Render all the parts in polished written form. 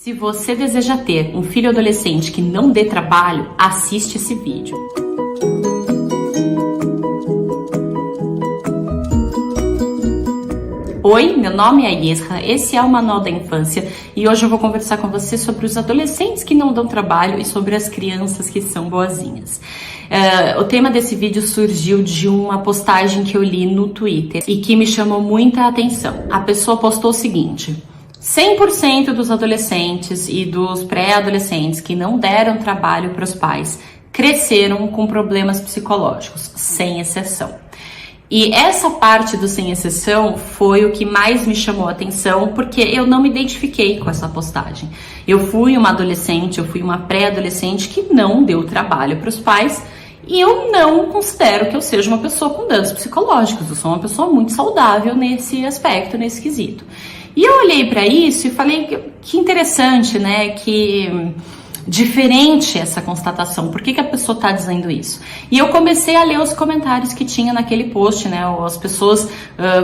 Se você deseja ter um filho adolescente que não dê trabalho, assiste esse vídeo. Oi, meu nome é Yesra, esse é o Manual da Infância e hoje eu vou conversar com você sobre os adolescentes que não dão trabalho e sobre as crianças que são boazinhas. O tema desse vídeo surgiu de uma postagem que eu li no Twitter e que me chamou muita atenção. A pessoa postou o seguinte: 100% dos adolescentes e dos pré-adolescentes que não deram trabalho para os pais cresceram com problemas psicológicos, sem exceção. E essa parte do sem exceção foi o que mais me chamou a atenção, porque eu não me identifiquei com essa postagem. Eu fui uma adolescente, eu fui uma pré-adolescente que não deu trabalho para os pais e eu não considero que eu seja uma pessoa com danos psicológicos. Eu sou uma pessoa muito saudável nesse aspecto, nesse quesito. E eu olhei para isso e falei que interessante, né? Que diferente essa constatação. Por que a pessoa está dizendo isso? E eu comecei a ler os comentários que tinha naquele post, né? As pessoas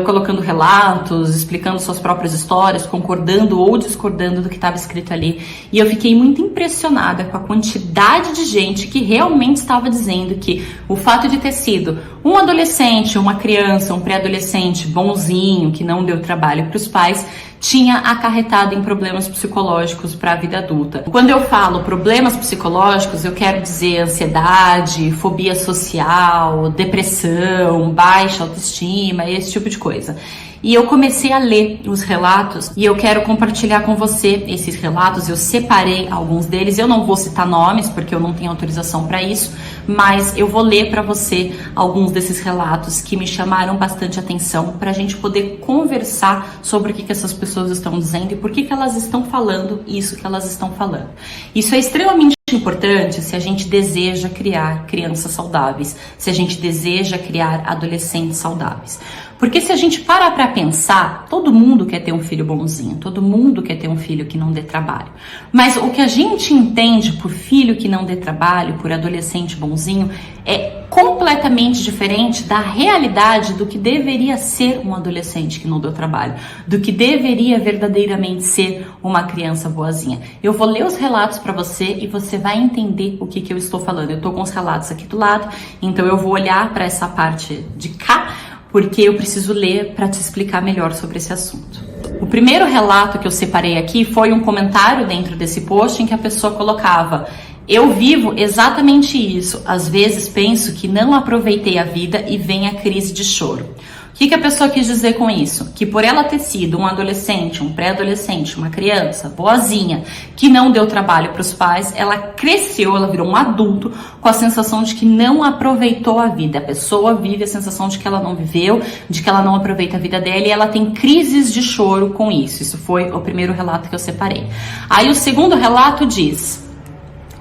colocando relatos, explicando suas próprias histórias, concordando ou discordando do que estava escrito ali. E eu fiquei muito impressionada com a quantidade de gente que realmente estava dizendo que o fato de ter sido um adolescente, uma criança, um pré-adolescente bonzinho, que não deu trabalho para os pais, tinha acarretado em problemas psicológicos para a vida adulta. Quando eu falo problemas psicológicos, eu quero dizer ansiedade, fobia social, depressão, baixa autoestima, esse tipo de coisa. E eu comecei a ler os relatos e eu quero compartilhar com você esses relatos. Eu separei alguns deles, eu não vou citar nomes porque eu não tenho autorização para isso, mas eu vou ler para você alguns desses relatos que me chamaram bastante atenção para a gente poder conversar sobre o que essas pessoas estão dizendo e por que elas estão falando isso que elas estão falando. Isso é extremamente importante se a gente deseja criar crianças saudáveis, se a gente deseja criar adolescentes saudáveis. Porque se a gente parar para pensar, todo mundo quer ter um filho bonzinho, todo mundo quer ter um filho que não dê trabalho. Mas o que a gente entende por filho que não dê trabalho, por adolescente bonzinho, é completamente diferente da realidade do que deveria ser um adolescente que não deu trabalho, do que deveria verdadeiramente ser uma criança boazinha. Eu vou ler os relatos para você e você vai entender o que eu estou falando. Eu estou com os relatos aqui do lado, então eu vou olhar para essa parte de cá, porque eu preciso ler para te explicar melhor sobre esse assunto. O primeiro relato que eu separei aqui foi um comentário dentro desse post em que a pessoa colocava: eu vivo exatamente isso, às vezes penso que não aproveitei a vida e vem a crise de choro. O que a pessoa quis dizer com isso? Que por ela ter sido um adolescente, um pré-adolescente, uma criança boazinha, que não deu trabalho para os pais, ela cresceu, ela virou um adulto com a sensação de que não aproveitou a vida. A pessoa vive a sensação de que ela não viveu, de que ela não aproveita a vida dela e ela tem crises de choro com isso. Isso foi o primeiro relato que eu separei. Aí o segundo relato diz: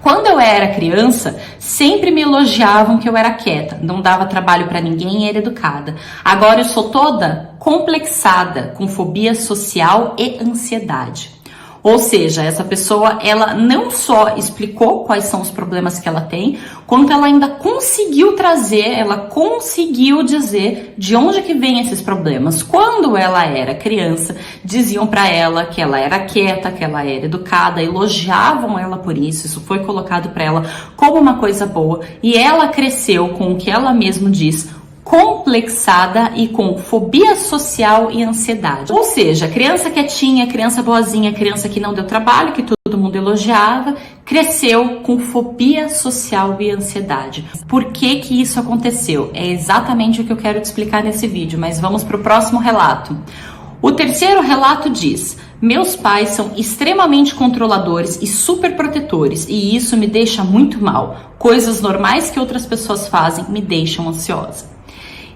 quando eu era criança, sempre me elogiavam que eu era quieta, não dava trabalho para ninguém e era educada. Agora eu sou toda complexada, com fobia social e ansiedade. Ou seja, essa pessoa, ela não só explicou quais são os problemas que ela tem, quanto ela ainda conseguiu trazer, ela conseguiu dizer de onde que vem esses problemas. Quando ela era criança, diziam para ela que ela era quieta, que ela era educada, elogiavam ela por isso, isso foi colocado para ela como uma coisa boa, e ela cresceu com o que ela mesma diz, complexada e com fobia social e ansiedade. Ou seja, criança quietinha, criança boazinha, criança que não deu trabalho, que todo mundo elogiava, cresceu com fobia social e ansiedade. Por que isso aconteceu? É exatamente o que eu quero te explicar nesse vídeo, mas vamos para o próximo relato. O terceiro relato diz: meus pais são extremamente controladores e super protetores e isso me deixa muito mal. Coisas normais que outras pessoas fazem me deixam ansiosa.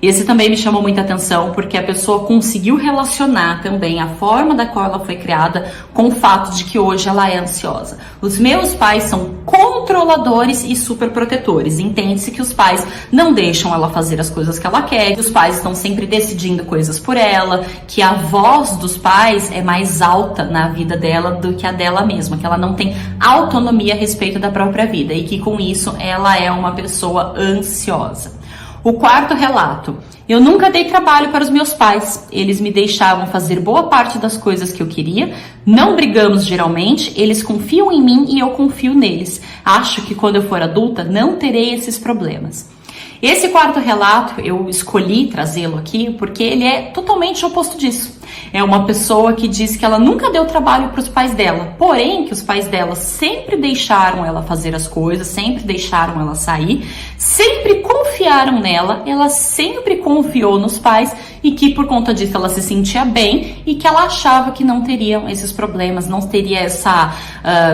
Esse também me chamou muita atenção porque a pessoa conseguiu relacionar também a forma da qual ela foi criada com o fato de que hoje ela é ansiosa. Os meus pais são controladores e super protetores. Entende-se que os pais não deixam ela fazer as coisas que ela quer, que os pais estão sempre decidindo coisas por ela, que a voz dos pais é mais alta na vida dela do que a dela mesma, que ela não tem autonomia a respeito da própria vida e que com isso ela é uma pessoa ansiosa. O quarto relato: Eu nunca dei trabalho para os meus pais. Eles me deixavam fazer boa parte das coisas que eu queria. Não brigamos geralmente. Eles confiam em mim e eu confio neles. Acho que quando eu for adulta não terei esses problemas. Esse quarto relato eu escolhi trazê-lo aqui porque ele é totalmente o oposto disso. É uma pessoa que diz que ela nunca deu trabalho para os pais dela, porém que os pais dela sempre deixaram ela fazer as coisas, sempre deixaram ela sair, sempre confiaram nela, ela sempre confiou nos pais e que por conta disso ela se sentia bem e que ela achava que não teriam esses problemas, não teria essa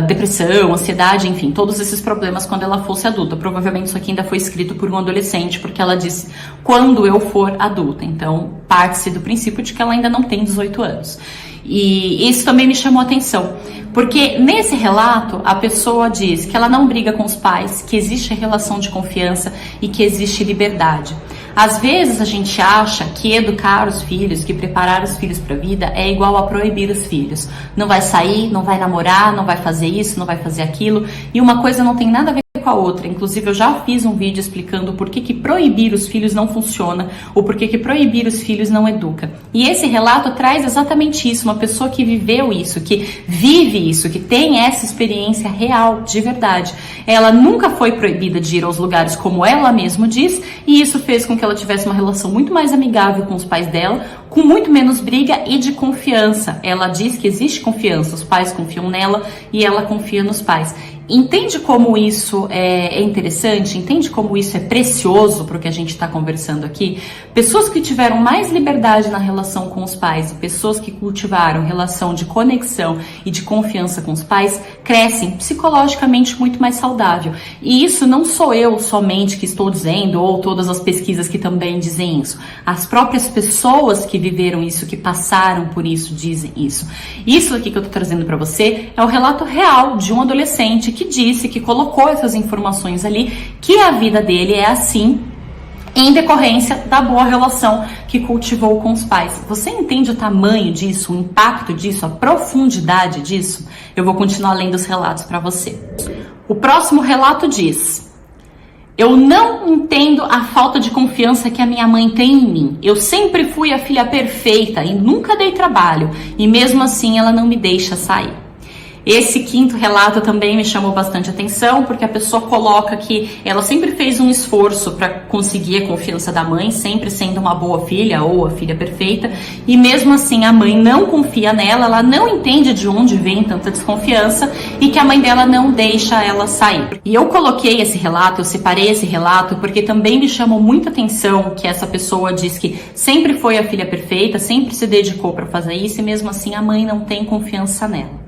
depressão, ansiedade, enfim, todos esses problemas quando ela fosse adulta. Provavelmente isso aqui ainda foi escrito por um adolescente, porque ela disse, quando eu for adulta. Então, parte-se do princípio de que ela ainda não tem 18 anos. E isso também me chamou a atenção, porque nesse relato a pessoa diz que ela não briga com os pais, que existe relação de confiança e que existe liberdade. Às vezes a gente acha que educar os filhos, que preparar os filhos para a vida é igual a proibir os filhos. Não vai sair, não vai namorar, não vai fazer isso, não vai fazer aquilo. E uma coisa não tem nada a ver com a outra. Inclusive eu já fiz um vídeo explicando por que proibir os filhos não funciona, ou por que proibir os filhos não educa. E esse relato traz exatamente isso, uma pessoa que viveu isso, que vive isso, que tem essa experiência real, de verdade. Ela nunca foi proibida de ir aos lugares como ela mesma diz, e isso fez com que ela tivesse uma relação muito mais amigável com os pais dela, com muito menos briga e de confiança. Ela diz que existe confiança, os pais confiam nela e ela confia nos pais. Entende como isso é interessante? Entende como isso é precioso para o que a gente está conversando aqui? Pessoas que tiveram mais liberdade na relação com os pais e pessoas que cultivaram relação de conexão e de confiança com os pais crescem psicologicamente muito mais saudável. E isso não sou eu somente que estou dizendo, ou todas as pesquisas que também dizem isso. As próprias pessoas que viveram isso, que passaram por isso, dizem isso. Isso aqui que eu estou trazendo para você é o relato real de um adolescente que disse, que colocou essas informações ali, que a vida dele é assim em decorrência da boa relação que cultivou com os pais. Você entende o tamanho disso, o impacto disso, a profundidade disso? Eu vou continuar lendo os relatos para você. O próximo relato diz: eu não entendo a falta de confiança que a minha mãe tem em mim. Eu sempre fui a filha perfeita e nunca dei trabalho, e mesmo assim ela não me deixa sair. Esse quinto relato também me chamou bastante atenção, porque a pessoa coloca que ela sempre fez um esforço para conseguir a confiança da mãe, sempre sendo uma boa filha ou a filha perfeita, e mesmo assim a mãe não confia nela, ela não entende de onde vem tanta desconfiança e que a mãe dela não deixa ela sair. E eu coloquei esse relato, eu separei esse relato, porque também me chamou muita atenção que essa pessoa diz que sempre foi a filha perfeita, sempre se dedicou para fazer isso e mesmo assim a mãe não tem confiança nela.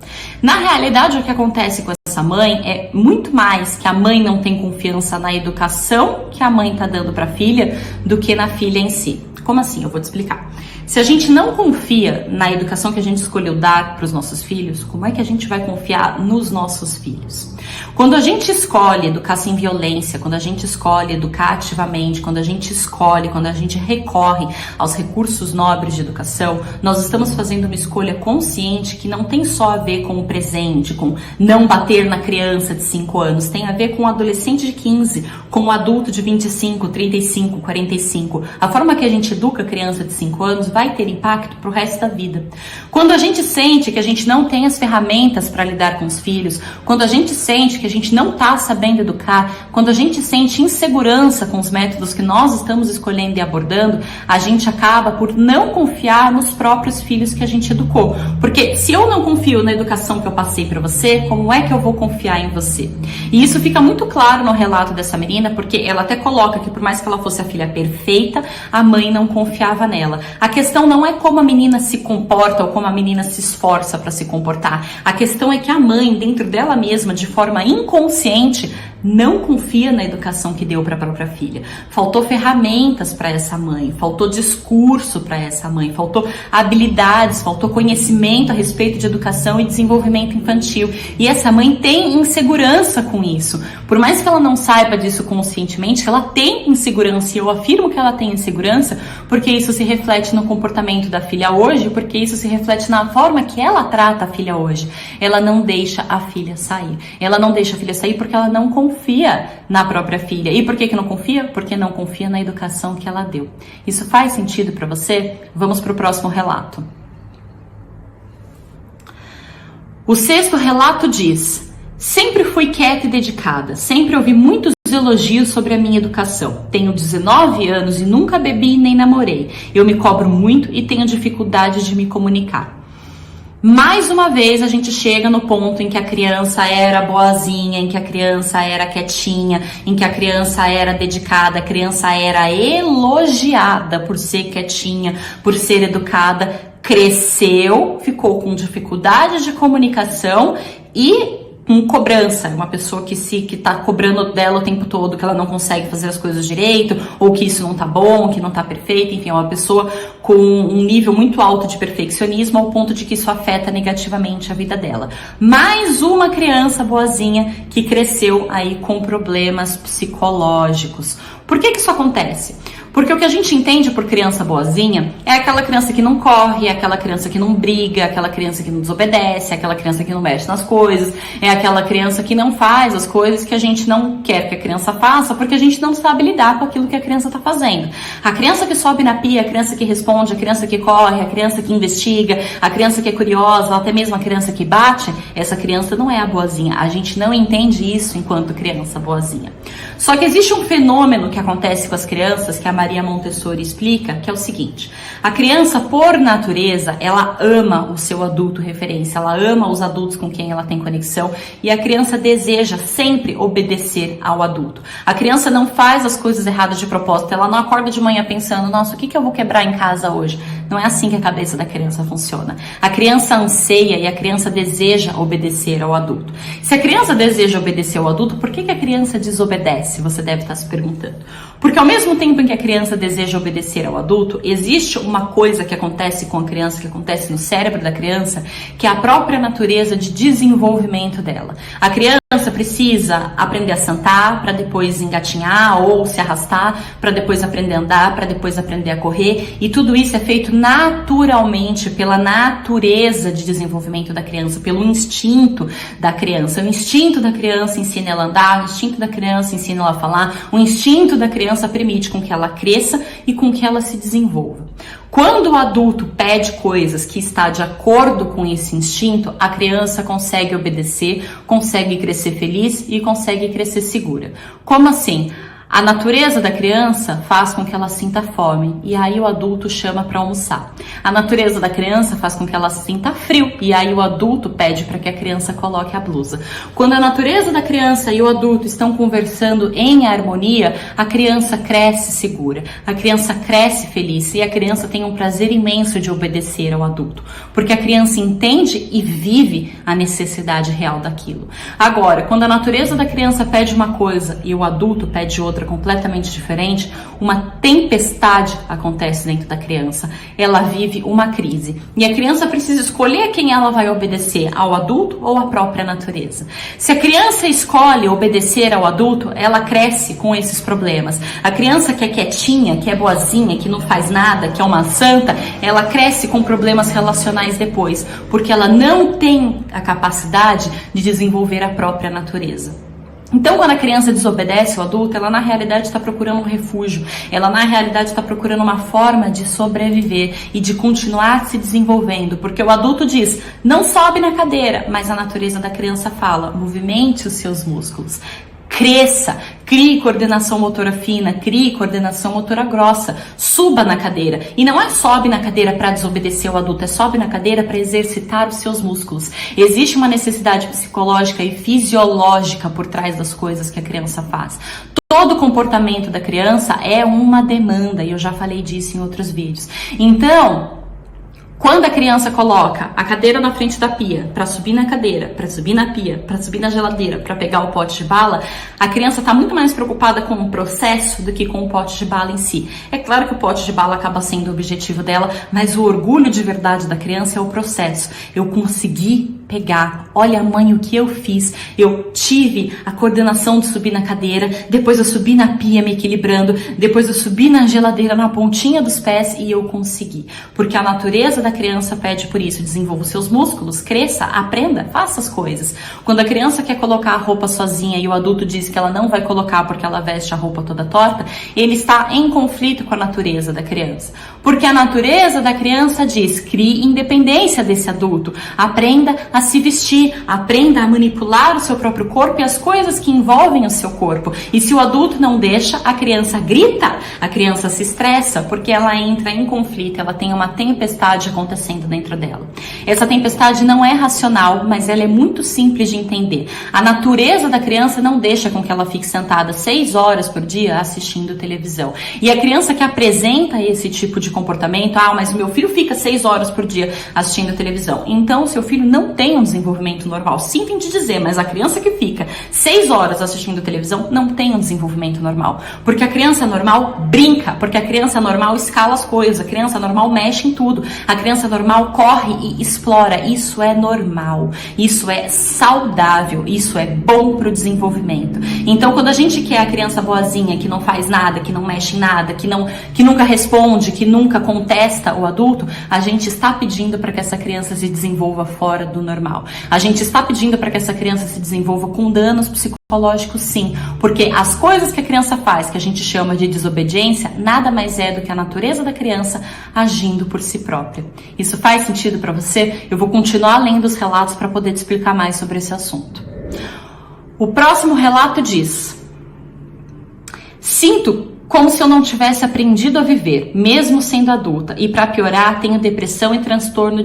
Na realidade, o que acontece com essa mãe é muito mais que a mãe não tem confiança na educação que a mãe está dando para a filha do que na filha em si. Como assim? Eu vou te explicar. Se a gente não confia na educação que a gente escolheu dar para os nossos filhos, como é que a gente vai confiar nos nossos filhos? Quando a gente escolhe educar sem violência, quando a gente escolhe educar ativamente, quando a gente recorre aos recursos nobres de educação, nós estamos fazendo uma escolha consciente que não tem só a ver com o presente, com não bater na criança de 5 anos, tem a ver com o adolescente de 15, com o adulto de 25, 35, 45. A forma que a gente educa a criança de 5 anos vai ter impacto para o resto da vida. Quando a gente sente que a gente não tem as ferramentas para lidar com os filhos, quando a gente sente que a gente não está sabendo educar, quando a gente sente insegurança com os métodos que nós estamos escolhendo e abordando, a gente acaba por não confiar nos próprios filhos que a gente educou. Porque se eu não confio na educação que eu passei para você, como é que eu vou confiar em você? E isso fica muito claro no relato dessa menina, porque ela até coloca que por mais que ela fosse a filha perfeita, a mãe não confiava nela. A questão não é como a menina se comporta ou como a menina se esforça para se comportar. A questão é que a mãe, dentro dela mesma, de forma inconsciente, não confia na educação que deu para a própria filha. Faltou ferramentas para essa mãe, faltou discurso para essa mãe, faltou habilidades, faltou conhecimento a respeito de educação e desenvolvimento infantil. E essa mãe tem insegurança com isso. Por mais que ela não saiba disso conscientemente, ela tem insegurança, e eu afirmo que ela tem insegurança porque isso se reflete no comportamento da filha hoje, porque isso se reflete na forma que ela trata a filha hoje. Ela não deixa a filha sair. Ela não deixa a filha sair porque ela não confia confia na própria filha. E por que não confia? Porque não confia na educação que ela deu. Isso faz sentido para você? Vamos para o próximo relato. O 6º relato diz: sempre fui quieta e dedicada, sempre ouvi muitos elogios sobre a minha educação. Tenho 19 anos e nunca bebi nem namorei. Eu me cobro muito e tenho dificuldade de me comunicar. Mais uma vez a gente chega no ponto em que a criança era boazinha, em que a criança era quietinha, em que a criança era dedicada, a criança era elogiada por ser quietinha, por ser educada, cresceu, ficou com dificuldade de comunicação e com cobrança, uma pessoa que tá cobrando dela o tempo todo, que ela não consegue fazer as coisas direito, ou que isso não tá bom, que não tá perfeito, enfim, é uma pessoa com um nível muito alto de perfeccionismo ao ponto de que isso afeta negativamente a vida dela. Mais uma criança boazinha que cresceu aí com problemas psicológicos. Por que isso acontece? Porque o que a gente entende por criança boazinha é aquela criança que não corre, é aquela criança que não briga, é aquela criança que não desobedece, é aquela criança que não mexe nas coisas, é aquela criança que não faz as coisas que a gente não quer que a criança faça, porque a gente não sabe lidar com aquilo que a criança está fazendo. A criança que sobe na pia, a criança que responde, a criança que corre, a criança que investiga, a criança que é curiosa, até mesmo a criança que bate, essa criança não é a boazinha. A gente não entende isso enquanto criança boazinha. Só que existe um fenômeno que acontece com as crianças, que a Maria Montessori explica, que é o seguinte: a criança, por natureza, ela ama o seu adulto referência, ela ama os adultos com quem ela tem conexão e a criança deseja sempre obedecer ao adulto. A criança não faz as coisas erradas de propósito, ela não acorda de manhã pensando, nossa, o que eu vou quebrar em casa hoje? Não é assim que a cabeça da criança funciona. A criança anseia e a criança deseja obedecer ao adulto. Se a criança deseja obedecer ao adulto, por que a criança desobedece? Você deve estar se perguntando. Porque ao mesmo tempo em que a criança deseja obedecer ao adulto, existe uma coisa que acontece com a criança, que acontece no cérebro da criança, que é a própria natureza de desenvolvimento dela. A criança precisa aprender a sentar para depois engatinhar ou se arrastar, para depois aprender a andar, para depois aprender a correr, e tudo isso é feito naturalmente pela natureza de desenvolvimento da criança, pelo instinto da criança. O instinto da criança ensina ela a andar, o instinto da criança ensina ela a falar, o instinto da criança permite com que ela cresça e com que ela se desenvolva. Quando o adulto pede coisas que está de acordo com esse instinto, a criança consegue obedecer, consegue crescer feliz e consegue crescer segura. Como assim? A natureza da criança faz com que ela sinta fome e aí o adulto chama para almoçar. A natureza da criança faz com que ela sinta frio e aí o adulto pede para que a criança coloque a blusa. Quando a natureza da criança e o adulto estão conversando em harmonia, a criança cresce segura, a criança cresce feliz e a criança tem um prazer imenso de obedecer ao adulto, porque a criança entende e vive a necessidade real daquilo. Agora, quando a natureza da criança pede uma coisa e o adulto pede outra completamente diferente, uma tempestade acontece dentro da criança. Ela vive uma crise. E a criança precisa escolher quem ela vai obedecer, ao adulto ou à própria natureza. Se a criança escolhe obedecer ao adulto, ela cresce com esses problemas. A criança que é quietinha, que é boazinha, que não faz nada, que é uma santa, ela cresce com problemas relacionais depois, porque ela não tem a capacidade de desenvolver a própria natureza. Então, quando a criança desobedece ao adulto, ela na realidade está procurando um refúgio, ela na realidade está procurando uma forma de sobreviver e de continuar se desenvolvendo, porque o adulto diz, não sobe na cadeira, mas a natureza da criança fala, movimente os seus músculos. Cresça, crie coordenação motora fina, crie coordenação motora grossa, suba na cadeira. E não é sobe na cadeira para desobedecer ao adulto, é sobe na cadeira para exercitar os seus músculos. Existe uma necessidade psicológica e fisiológica por trás das coisas que a criança faz. Todo comportamento da criança é uma demanda, e eu já falei disso em outros vídeos. Então, quando a criança coloca a cadeira na frente da pia, para subir na cadeira, para subir na pia, para subir na geladeira, para pegar o pote de bala, a criança está muito mais preocupada com o processo do que com o pote de bala em si. É claro que o pote de bala acaba sendo o objetivo dela, mas o orgulho de verdade da criança é o processo. Eu consegui pegar. Olha, mãe, o que eu fiz. Eu tive a coordenação de subir na cadeira, depois eu subi na pia me equilibrando, depois eu subi na geladeira na pontinha dos pés e eu consegui. Porque a natureza da criança pede por isso. Desenvolva os seus músculos, cresça, aprenda, faça as coisas. Quando a criança quer colocar a roupa sozinha e o adulto diz que ela não vai colocar porque ela veste a roupa toda torta, ele está em conflito com a natureza da criança. Porque a natureza da criança diz: crie independência desse adulto, aprenda a se vestir, aprenda a manipular o seu próprio corpo e as coisas que envolvem o seu corpo. E se o adulto não deixa, a criança grita, a criança se estressa, porque ela entra em conflito, ela tem uma tempestade acontecendo dentro dela. Essa tempestade não é racional, mas ela é muito simples de entender. A natureza da criança não deixa com que ela fique sentada 6 horas por dia assistindo televisão. E a criança que apresenta esse tipo de comportamento: ah, mas o meu filho fica 6 horas por dia assistindo televisão. Então, seu filho não tem um desenvolvimento normal. Sinto em te dizer, mas a criança que fica 6 horas assistindo televisão não tem um desenvolvimento normal. Porque a criança normal brinca, porque a criança normal escala as coisas, a criança normal mexe em tudo, a criança normal corre e explora. Isso é normal, isso é saudável, isso é bom para o desenvolvimento. Então, quando a gente quer a criança boazinha, que não faz nada, que não mexe em nada, que nunca responde, que nunca contesta o adulto, a gente está pedindo para que essa criança se desenvolva fora do normal. A gente está pedindo para que essa criança se desenvolva com danos psicológicos, sim, porque as coisas que a criança faz, que a gente chama de desobediência, nada mais é do que a natureza da criança agindo por si própria. Isso faz sentido para você? Eu vou continuar lendo os relatos para poder te explicar mais sobre esse assunto. O próximo relato diz: sinto como se eu não tivesse aprendido a viver, mesmo sendo adulta, e para piorar, tenho depressão e transtorno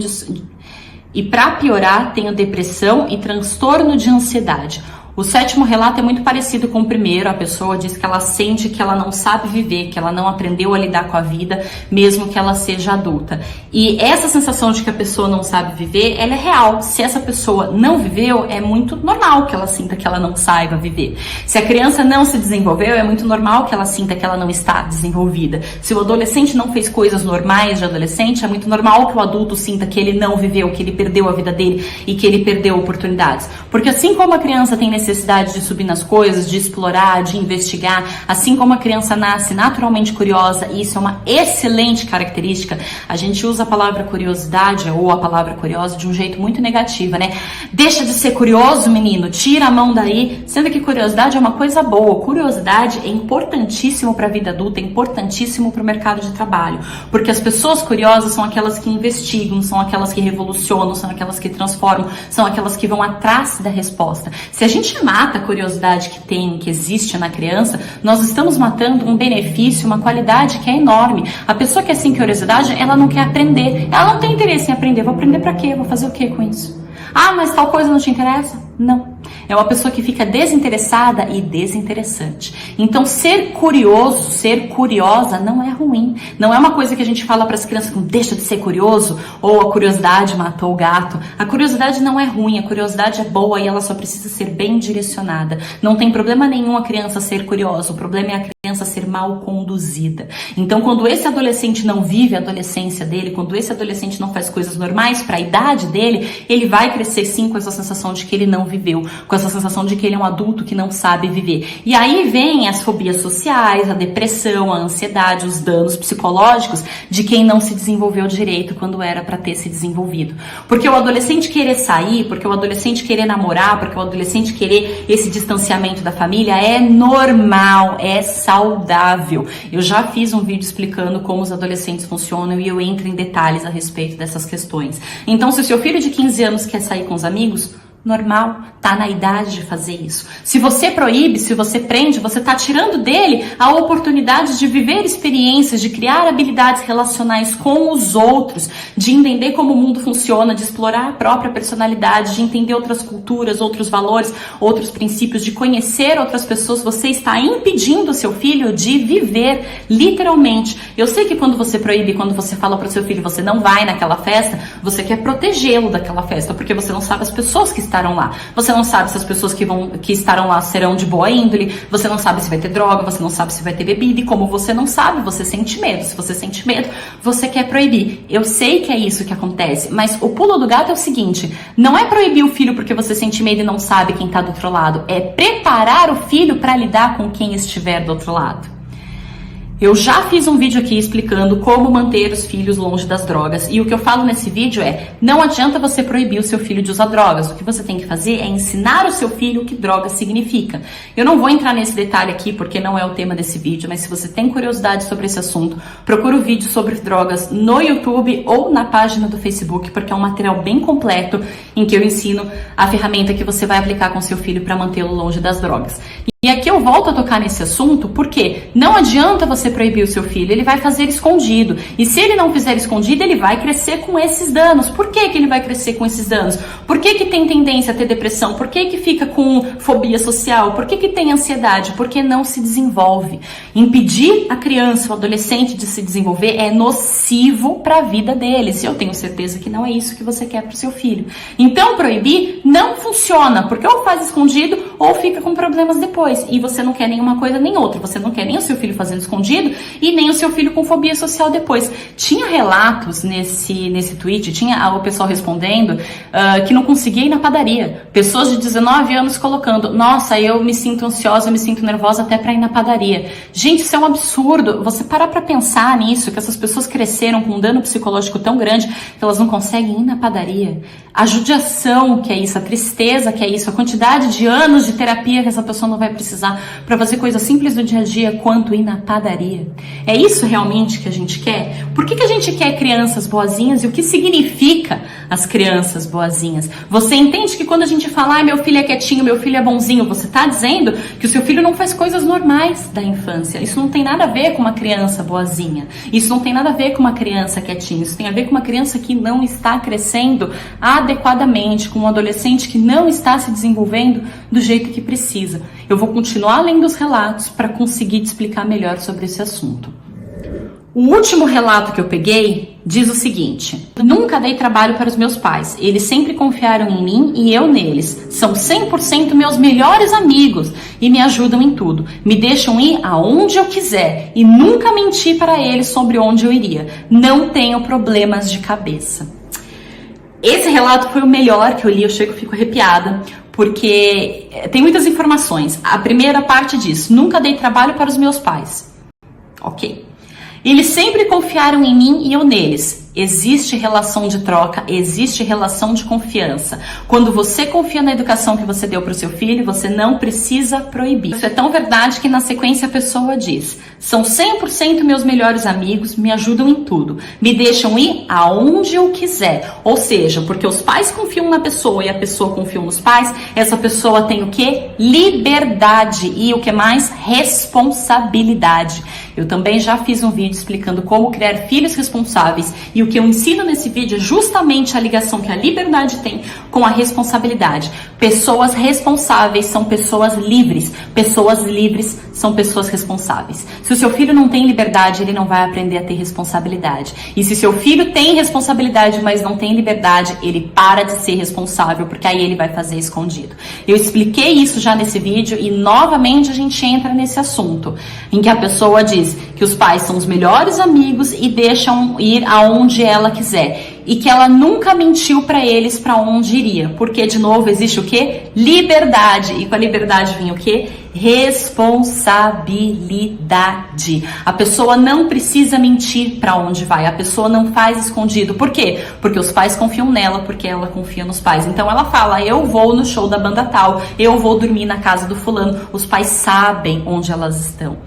de ansiedade. O 7º relato é muito parecido com o primeiro. A pessoa diz que ela sente que ela não sabe viver, que ela não aprendeu a lidar com a vida, mesmo que ela seja adulta. E essa sensação de que a pessoa não sabe viver, ela é real. Se essa pessoa não viveu, é muito normal que ela sinta que ela não saiba viver. Se a criança não se desenvolveu, é muito normal que ela sinta que ela não está desenvolvida. Se o adolescente não fez coisas normais de adolescente, é muito normal que o adulto sinta que ele não viveu, que ele perdeu a vida dele e que ele perdeu oportunidades. Porque assim como a criança tem necessidade de subir nas coisas, de explorar, de investigar, assim como a criança nasce naturalmente curiosa, e isso é uma excelente característica, a gente usa a palavra curiosidade ou a palavra curiosa de um jeito muito negativo, né? Deixa de ser curioso, menino, tira a mão daí, sendo que curiosidade é uma coisa boa. Curiosidade é importantíssimo para a vida adulta, é importantíssimo para o mercado de trabalho, porque as pessoas curiosas são aquelas que investigam, são aquelas que revolucionam, são aquelas que transformam, são aquelas que vão atrás da resposta. Se a gente mata a curiosidade que existe na criança, nós estamos matando um benefício, uma qualidade que é enorme. A pessoa que é sem curiosidade, ela não quer aprender, ela não tem interesse em aprender. Vou aprender pra quê? Vou fazer o quê com isso? Ah, mas tal coisa não te interessa? Não. É uma pessoa que fica desinteressada e desinteressante. Então, ser curioso, ser curiosa não é ruim. Não é uma coisa que a gente fala para as crianças como deixa de ser curioso ou a curiosidade matou o gato. A curiosidade não é ruim, a curiosidade é boa e ela só precisa ser bem direcionada. Não tem problema nenhum a criança ser curiosa, o problema é a criança ser mal conduzida. Então, quando esse adolescente não vive a adolescência dele, quando esse adolescente não faz coisas normais para a idade dele, ele vai crescer sim com essa sensação de que ele não viveu, com essa sensação de que ele é um adulto que não sabe viver. E aí vem as fobias sociais, a depressão, a ansiedade, os danos psicológicos de quem não se desenvolveu direito quando era para ter se desenvolvido. Porque o adolescente querer sair, porque o adolescente querer namorar, porque o adolescente querer esse distanciamento da família é normal, é saudável. Eu já fiz um vídeo explicando como os adolescentes funcionam e eu entro em detalhes a respeito dessas questões. Então, se o seu filho de 15 anos quer sair com os amigos, normal, tá na idade de fazer isso. Se você proíbe, se você prende, você tá tirando dele a oportunidade de viver experiências, de criar habilidades relacionais com os outros, de entender como o mundo funciona, de explorar a própria personalidade, de entender outras culturas, outros valores, outros princípios, de conhecer outras pessoas. Você está impedindo o seu filho de viver, literalmente. Eu sei que quando você proíbe, quando você fala para o seu filho, você não vai naquela festa, você quer protegê-lo daquela festa, porque você não sabe as pessoas que estão estarão lá. Você não sabe se as pessoas que estarão lá serão de boa índole, você não sabe se vai ter droga, você não sabe se vai ter bebida, e como você não sabe, você sente medo. Se você sente medo, você quer proibir. Eu sei que é isso que acontece, mas o pulo do gato é o seguinte: não é proibir o filho porque você sente medo e não sabe quem tá do outro lado, é preparar o filho para lidar com quem estiver do outro lado. Eu já fiz um vídeo aqui explicando como manter os filhos longe das drogas, e o que eu falo nesse vídeo é: não adianta você proibir o seu filho de usar drogas, o que você tem que fazer é ensinar o seu filho o que droga significa. Eu não vou entrar nesse detalhe aqui porque não é o tema desse vídeo, mas se você tem curiosidade sobre esse assunto, procura o vídeo sobre drogas no YouTube ou na página do Facebook, porque é um material bem completo em que eu ensino a ferramenta que você vai aplicar com seu filho para mantê-lo longe das drogas. E aqui eu volto a tocar nesse assunto porque não adianta você proibir o seu filho, ele vai fazer escondido. E se ele não fizer escondido, ele vai crescer com esses danos. Por que ele vai crescer com esses danos? Por que tem tendência a ter depressão? Por que fica com fobia social? Por que tem ansiedade? Porque não se desenvolve. Impedir a criança, o adolescente de se desenvolver é nocivo para a vida deles. E eu tenho certeza que não é isso que você quer para o seu filho. Então proibir não funciona, porque ou faz escondido ou fica com problemas depois. E você não quer nenhuma coisa nem outra. Você não quer nem o seu filho fazendo escondido e nem o seu filho com fobia social depois. Tinha relatos nesse tweet, tinha o pessoal respondendo que não conseguia ir na padaria. Pessoas de 19 anos colocando: nossa, eu me sinto ansiosa, eu me sinto nervosa até pra ir na padaria. Gente, isso é um absurdo. Você parar pra pensar nisso, que essas pessoas cresceram com um dano psicológico tão grande que elas não conseguem ir na padaria. A judiação que é isso, a tristeza que é isso, a quantidade de anos de terapia que essa pessoa não vai precisar para fazer coisas simples do dia a dia, quanto ir na padaria. É isso realmente que a gente quer? Por que a gente quer crianças boazinhas e o que significa as crianças boazinhas? Você entende que quando a gente fala: meu filho é quietinho, meu filho é bonzinho, você está dizendo que o seu filho não faz coisas normais da infância. Isso não tem nada a ver com uma criança boazinha. Isso não tem nada a ver com uma criança quietinha. Isso tem a ver com uma criança que não está crescendo adequadamente, com um adolescente que não está se desenvolvendo do jeito que precisa. Eu vou continuar lendo os relatos para conseguir te explicar melhor sobre esse assunto. O último relato que eu peguei diz o seguinte: nunca dei trabalho para os meus pais. Eles sempre confiaram em mim e eu neles. São 100% meus melhores amigos e me ajudam em tudo. Me deixam ir aonde eu quiser e nunca menti para eles sobre onde eu iria. Não tenho problemas de cabeça. Esse relato foi o melhor que eu li, eu chego e fico arrepiada, porque tem muitas informações. A primeira parte diz: nunca dei trabalho para os meus pais. Ok. Eles sempre confiaram em mim e eu neles. Existe relação de troca, existe relação de confiança. Quando você confia na educação que você deu para o seu filho, você não precisa proibir. Isso é tão verdade que na sequência a pessoa diz: são 100% meus melhores amigos, me ajudam em tudo, me deixam ir aonde eu quiser. Ou seja, porque os pais confiam na pessoa e a pessoa confia nos pais, essa pessoa tem o quê? Liberdade. E o que mais? Responsabilidade. Eu também já fiz um vídeo explicando como criar filhos responsáveis, e o que eu ensino nesse vídeo é justamente a ligação que a liberdade tem com a responsabilidade. Pessoas responsáveis são pessoas livres. Pessoas livres são pessoas responsáveis. Se o seu filho não tem liberdade, ele não vai aprender a ter responsabilidade. E se seu filho tem responsabilidade, mas não tem liberdade, ele para de ser responsável, porque aí ele vai fazer escondido. Eu expliquei isso já nesse vídeo e novamente a gente entra nesse assunto, em que a pessoa diz que os pais são os melhores amigos e deixam ir aonde ela quiser, e que ela nunca mentiu para eles para onde iria, porque de novo existe o que? Liberdade, e com a liberdade vem o que? Responsabilidade. A pessoa não precisa mentir para onde vai, a pessoa não faz escondido. Por quê? Porque os pais confiam nela, porque ela confia nos pais. Então ela fala: eu vou no show da banda tal, eu vou dormir na casa do fulano. Os pais sabem onde elas estão.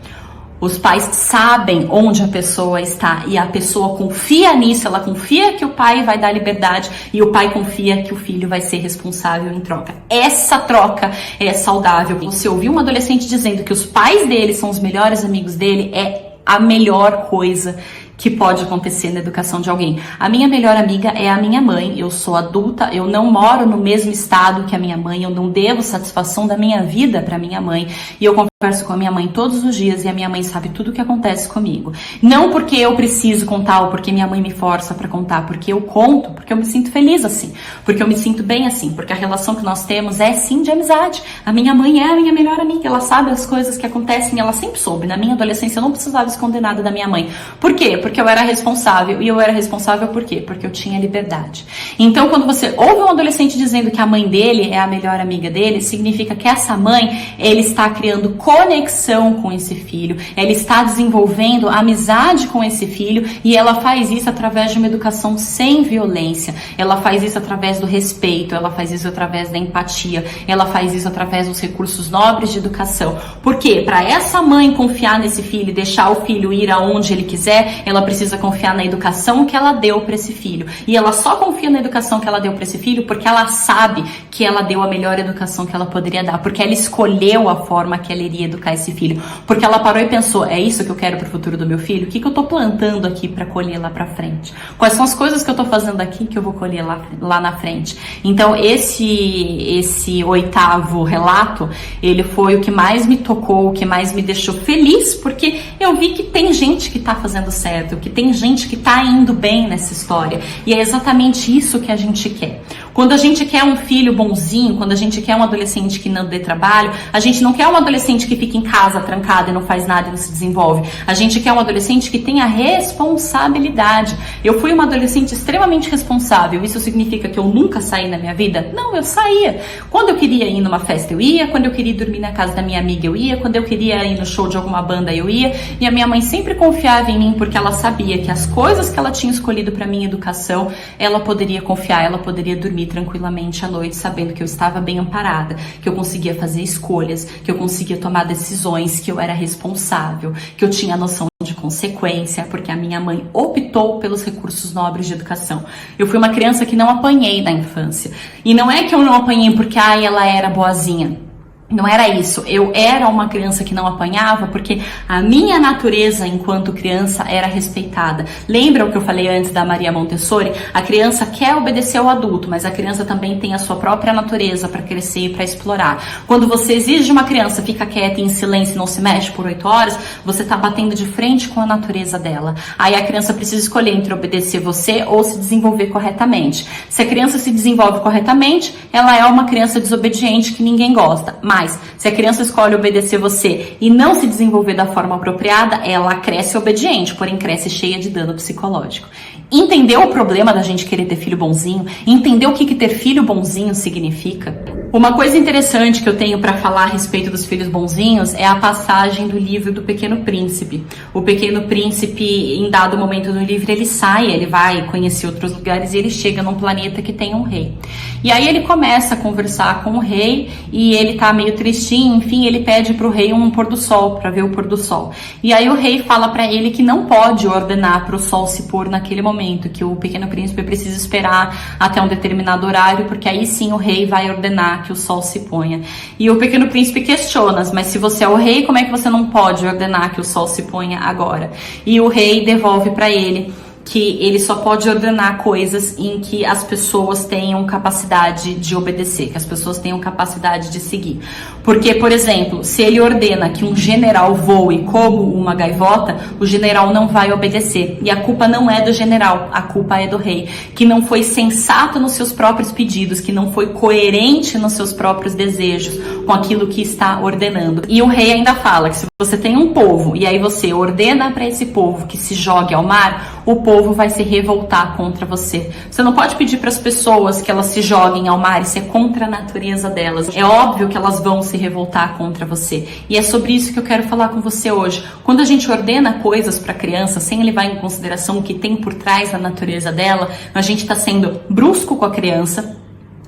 Os pais sabem onde a pessoa está e a pessoa confia nisso, ela confia que o pai vai dar liberdade e o pai confia que o filho vai ser responsável em troca. Essa troca é saudável. Você ouvir um adolescente dizendo que os pais dele são os melhores amigos dele é a melhor coisa que pode acontecer na educação de alguém. A minha melhor amiga é a minha mãe. Eu sou adulta, eu não moro no mesmo estado que a minha mãe, eu não devo satisfação da minha vida para minha mãe. E eu converso com a minha mãe todos os dias e a minha mãe sabe tudo o que acontece comigo. Não porque eu preciso contar ou porque minha mãe me força pra contar, porque eu conto, porque eu me sinto feliz assim, porque eu me sinto bem assim, porque a relação que nós temos é sim de amizade. A minha mãe é a minha melhor amiga, ela sabe as coisas que acontecem, ela sempre soube. Na minha adolescência eu não precisava esconder nada da minha mãe. Por quê? Porque eu era responsável. E eu era responsável por quê? Porque eu tinha liberdade. Então quando você ouve um adolescente dizendo que a mãe dele é a melhor amiga dele, significa que essa mãe, ele está criando conexão com esse filho, ela está desenvolvendo amizade com esse filho e ela faz isso através de uma educação sem violência, ela faz isso através do respeito, ela faz isso através da empatia, ela faz isso através dos recursos nobres de educação. Por quê? Para essa mãe confiar nesse filho e deixar o filho ir aonde ele quiser, ela precisa confiar na educação que ela deu para esse filho. E ela só confia na educação que ela deu para esse filho porque ela sabe que ela deu a melhor educação que ela poderia dar, porque ela escolheu a forma que ela iria educar esse filho, porque ela parou e pensou, é isso que eu quero pro futuro do meu filho? O que eu tô plantando aqui para colher lá pra frente? Quais são as coisas que eu tô fazendo aqui que eu vou colher lá na frente? Então esse oitavo relato, ele foi o que mais me tocou, o que mais me deixou feliz, porque eu vi que tem gente que tá fazendo certo, que tem gente que tá indo bem nessa história, e é exatamente isso que a gente quer. Quando a gente quer um filho bonzinho, quando a gente quer um adolescente que não dê trabalho, a gente não quer um adolescente que fica em casa trancado e não faz nada e não se desenvolve. A gente quer um adolescente que tenha responsabilidade. Eu fui uma adolescente extremamente responsável. Isso significa que eu nunca saí na minha vida? Não, eu saía. Quando eu queria ir numa festa, eu ia. Quando eu queria dormir na casa da minha amiga, eu ia. Quando eu queria ir no show de alguma banda, eu ia. E a minha mãe sempre confiava em mim porque ela sabia que as coisas que ela tinha escolhido para minha educação, ela poderia confiar, ela poderia dormir tranquilamente à noite, sabendo que eu estava bem amparada, que eu conseguia fazer escolhas, que eu conseguia tomar decisões, que eu era responsável, que eu tinha noção de consequência, porque a minha mãe optou pelos recursos nobres de educação. Eu fui uma criança que não apanhei na infância. E não é que eu não apanhei porque ela era boazinha. Não era isso, eu era uma criança que não apanhava porque a minha natureza enquanto criança era respeitada. Lembra o que eu falei antes da Maria Montessori? A criança quer obedecer ao adulto, mas a criança também tem a sua própria natureza para crescer e para explorar. Quando você exige de uma criança fica quieta e em silêncio e não se mexe por 8 horas, você está batendo de frente com a natureza dela. Aí a criança precisa escolher entre obedecer você ou se desenvolver corretamente. Se a criança se desenvolve corretamente, ela é uma criança desobediente que ninguém gosta. Mas se a criança escolhe obedecer você e não se desenvolver da forma apropriada, ela cresce obediente, porém cresce cheia de dano psicológico. Entendeu o problema da gente querer ter filho bonzinho? Entendeu o que ter filho bonzinho significa? Uma coisa interessante que eu tenho para falar a respeito dos filhos bonzinhos é a passagem do livro do Pequeno Príncipe. O Pequeno Príncipe, em dado momento do livro, ele sai, ele vai conhecer outros lugares e ele chega num planeta que tem um rei. E aí ele começa a conversar com o rei e ele tá meio tristinho, enfim, ele pede pro rei um pôr do sol, para ver o pôr do sol. E aí o rei fala para ele que não pode ordenar pro sol se pôr naquele momento, que o Pequeno Príncipe precisa esperar até um determinado horário, porque aí sim o rei vai ordenar que o sol se ponha. E o Pequeno Príncipe questiona, mas se você é o rei, como é que você não pode ordenar que o sol se ponha agora? E o rei devolve para ele que ele só pode ordenar coisas em que as pessoas tenham capacidade de obedecer, que as pessoas tenham capacidade de seguir. Porque, por exemplo, se ele ordena que um general voe como uma gaivota, o general não vai obedecer. E a culpa não é do general, a culpa é do rei, que não foi sensato nos seus próprios pedidos, que não foi coerente nos seus próprios desejos com aquilo que está ordenando. E o rei ainda fala que se você tem um povo e aí você ordena para esse povo que se jogue ao mar, o povo vai se revoltar contra você. Você não pode pedir para as pessoas que elas se joguem ao mar, isso é contra a natureza delas. É óbvio que elas vão se revoltar contra você. E é sobre isso que eu quero falar com você hoje. Quando a gente ordena coisas para a criança sem levar em consideração o que tem por trás da natureza dela, a gente está sendo brusco com a criança,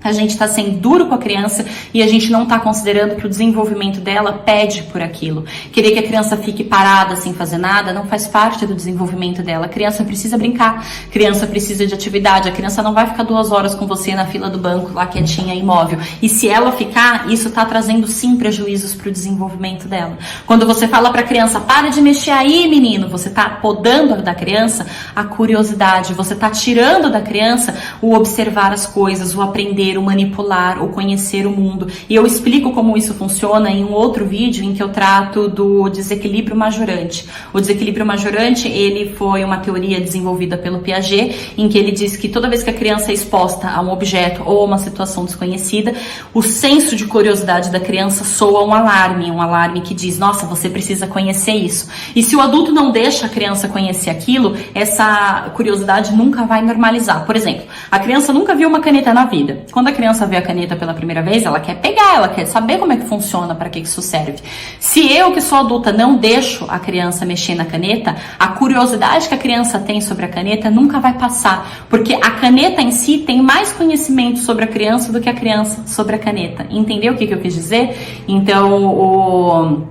a gente está sendo duro com a criança e a gente não está considerando que o desenvolvimento dela pede por aquilo. Querer que a criança fique parada sem fazer nada não faz parte do desenvolvimento dela. A criança precisa brincar, a criança precisa de atividade, a criança não vai ficar 2 horas com você na fila do banco lá quietinha, imóvel. E se ela ficar, isso está trazendo sim prejuízos para o desenvolvimento dela. Quando você fala para a criança, para de mexer aí, menino, você está podando da criança a curiosidade, você está tirando da criança o observar as coisas, o aprender, fazer, o manipular, o conhecer o mundo. E eu explico como isso funciona em um outro vídeo em que eu trato do desequilíbrio majorante. O desequilíbrio majorante, ele foi uma teoria desenvolvida pelo Piaget, em que ele diz que toda vez que a criança é exposta a um objeto ou a uma situação desconhecida, o senso de curiosidade da criança soa um alarme que diz, nossa, você precisa conhecer isso. E se o adulto não deixa a criança conhecer aquilo, essa curiosidade nunca vai normalizar. Por exemplo, a criança nunca viu uma caneta na vida. Quando a criança vê a caneta pela primeira vez, ela quer pegar, ela quer saber como é que funciona, para que isso serve. Se eu, que sou adulta, não deixo a criança mexer na caneta, a curiosidade que a criança tem sobre a caneta nunca vai passar, porque a caneta em si tem mais conhecimento sobre a criança do que a criança sobre a caneta. Entendeu o que eu quis dizer? Então,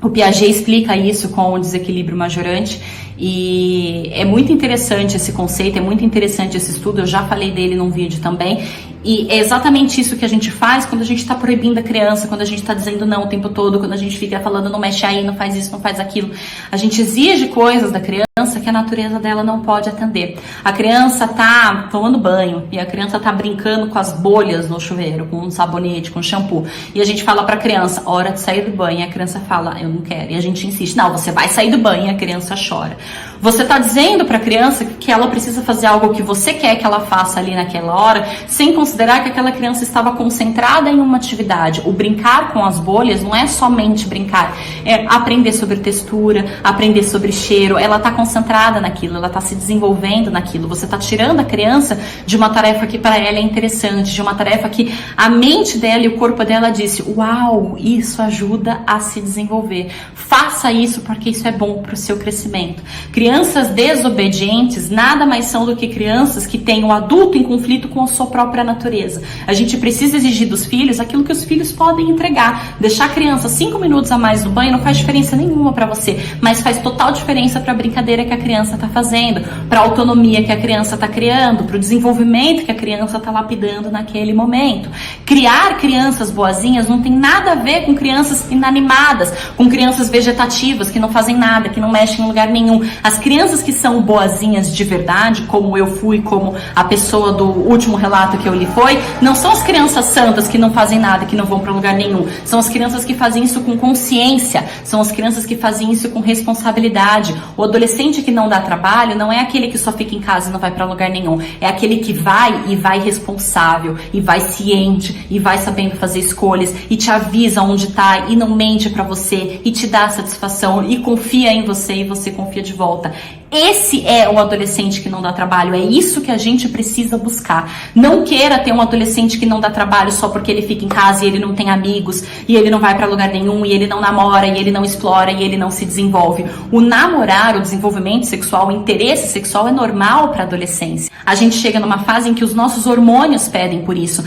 o Piaget explica isso com o desequilíbrio majorante. E é muito interessante esse conceito, é muito interessante esse estudo, eu já falei dele num vídeo também, e é exatamente isso que a gente faz quando a gente está proibindo a criança, quando a gente está dizendo não o tempo todo, quando a gente fica falando não mexe aí, não faz isso, não faz aquilo. A gente exige coisas da criança que a natureza dela não pode atender. A criança tá tomando banho e a criança tá brincando com as bolhas no chuveiro, com um sabonete, com shampoo, e a gente fala pra criança, hora de sair do banho, e a criança fala, eu não quero, e a gente insiste, não, você vai sair do banho, e a criança chora. Você tá dizendo pra criança que ela precisa fazer algo que você quer que ela faça ali naquela hora, sem considerar que aquela criança estava concentrada em uma atividade. O brincar com as bolhas não é somente brincar, é aprender sobre textura, aprender sobre cheiro, ela tá concentrada naquilo, ela tá se desenvolvendo naquilo. Você tá tirando a criança de uma tarefa que para ela é interessante, de uma tarefa que a mente dela e o corpo dela disse, uau, isso ajuda a se desenvolver. Faça isso porque isso é bom para o seu crescimento. Crianças desobedientes nada mais são do que crianças que têm o adulto em conflito com a sua própria natureza. A gente precisa exigir dos filhos aquilo que os filhos podem entregar. Deixar a criança 5 minutos a mais no banho não faz diferença nenhuma para você, mas faz total diferença para a brincadeira que a criança está fazendo, para a autonomia que a criança está criando, para o desenvolvimento que a criança está lapidando naquele momento. Criar crianças boazinhas não tem nada a ver com crianças inanimadas, com crianças vegetativas que não fazem nada, que não mexem em lugar nenhum. As crianças que são boazinhas de verdade, como eu fui, como a pessoa do último relato que eu li foi, não são as crianças santas que não fazem nada, que não vão para lugar nenhum. São as crianças que fazem isso com consciência, são as crianças que fazem isso com responsabilidade. O adolescente que não dá trabalho não é aquele que só fica em casa e não vai para lugar nenhum. É aquele que vai e vai responsável, e vai ciente, e vai sabendo fazer escolhas, e te avisa onde tá, e não mente para você, e te dá satisfação, e confia em você, e você confia de volta. Esse é o adolescente que não dá trabalho, é isso que a gente precisa buscar. Não queira ter um adolescente que não dá trabalho só porque ele fica em casa e ele não tem amigos, e ele não vai pra lugar nenhum, e ele não namora, e ele não explora, e ele não se desenvolve. O namorar, o desenvolvimento sexual, o interesse sexual é normal pra adolescência. A gente chega numa fase em que os nossos hormônios pedem por isso.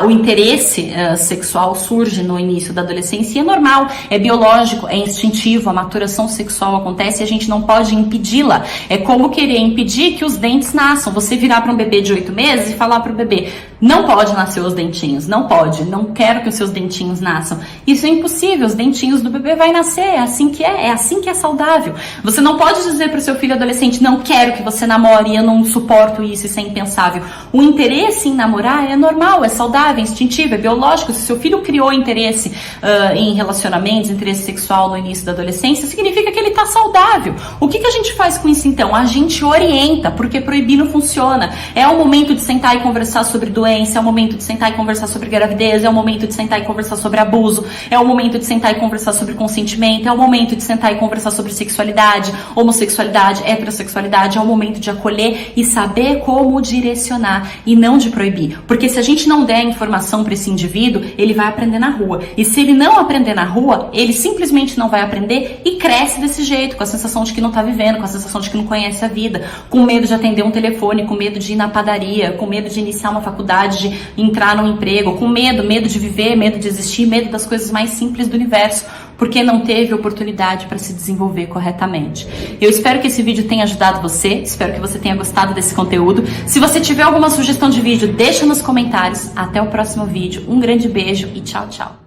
O interesse sexual surge no início da adolescência e é normal, é biológico, é instintivo, a maturação sexual acontece e a gente não pode impedi-la. É como querer impedir que os dentes nasçam. Você virar para um bebê de 8 meses e falar para o bebê, não pode nascer os dentinhos, não pode, não quero que os seus dentinhos nasçam. Isso é impossível, os dentinhos do bebê vai nascer, é assim que é saudável. Você não pode dizer para o seu filho adolescente, não quero que você namore, eu não suporto isso, isso é impensável. O interesse em namorar é normal, é saudável, é instintivo, é biológico. Se seu filho criou interesse em relacionamentos, interesse sexual no início da adolescência, significa que ele está saudável. O que a gente faz com isso então? A gente orienta, porque proibir não funciona. É o momento de sentar e conversar sobre doença, é o momento de sentar e conversar sobre gravidez, é o momento de sentar e conversar sobre abuso, é o momento de sentar e conversar sobre consentimento, é o momento de sentar e conversar sobre sexualidade, homossexualidade, heterossexualidade, é o momento de acolher e saber como direcionar e não de proibir. Porque se a gente não der informação para esse indivíduo, ele vai aprender na rua. E se ele não aprender na rua, ele simplesmente não vai aprender e cresce desse jeito, com a sensação de que não tá vivendo, com a sensação de que não conhece a vida, com medo de atender um telefone, com medo de ir na padaria, com medo de iniciar uma faculdade, de entrar num emprego, com medo de viver, medo de existir, medo das coisas mais simples do universo, porque não teve oportunidade para se desenvolver corretamente. Eu espero que esse vídeo tenha ajudado você, espero que você tenha gostado desse conteúdo. Se você tiver alguma sugestão de vídeo, deixa nos comentários. Até o próximo vídeo. Um grande beijo e tchau, tchau.